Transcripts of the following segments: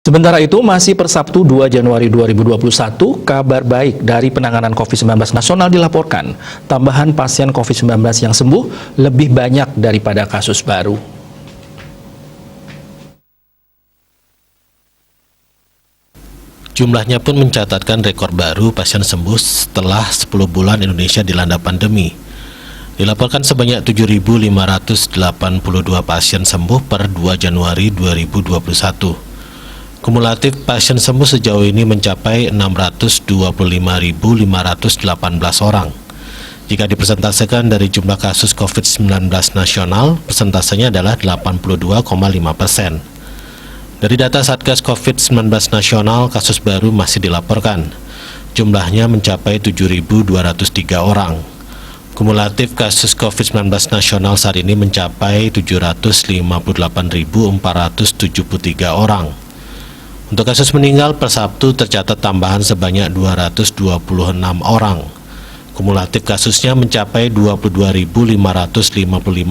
Sementara itu, masih per Sabtu 2 Januari 2021, kabar baik dari penanganan COVID-19 nasional dilaporkan. Tambahan pasien COVID-19 yang sembuh lebih banyak daripada kasus baru. Jumlahnya pun mencatatkan rekor baru pasien sembuh setelah 10 bulan Indonesia dilanda pandemi. Dilaporkan sebanyak 7.582 pasien sembuh per 2 Januari 2021. Kumulatif pasien sembuh sejauh ini mencapai 625.518 orang. Jika dipresentasikan dari jumlah kasus COVID-19 nasional, persentasenya adalah 82,5%. Dari data Satgas COVID-19 nasional, kasus baru masih dilaporkan. Jumlahnya mencapai 7.203 orang. Kumulatif kasus COVID-19 nasional saat ini mencapai 758.473 orang. Untuk kasus meninggal per Sabtu tercatat tambahan sebanyak 226 orang. Kumulatif kasusnya mencapai 22.555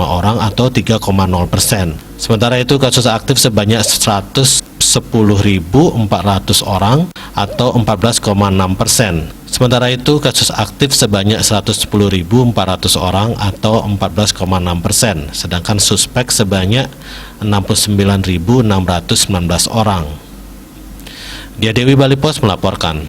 orang atau 3,0%. Sementara itu kasus aktif sebanyak 110.400 orang atau 14,6%. Sementara itu kasus aktif sebanyak 110.400 orang atau 14,6%. Sedangkan suspek sebanyak 69.619 orang. Dia Dewi Bali Pos melaporkan.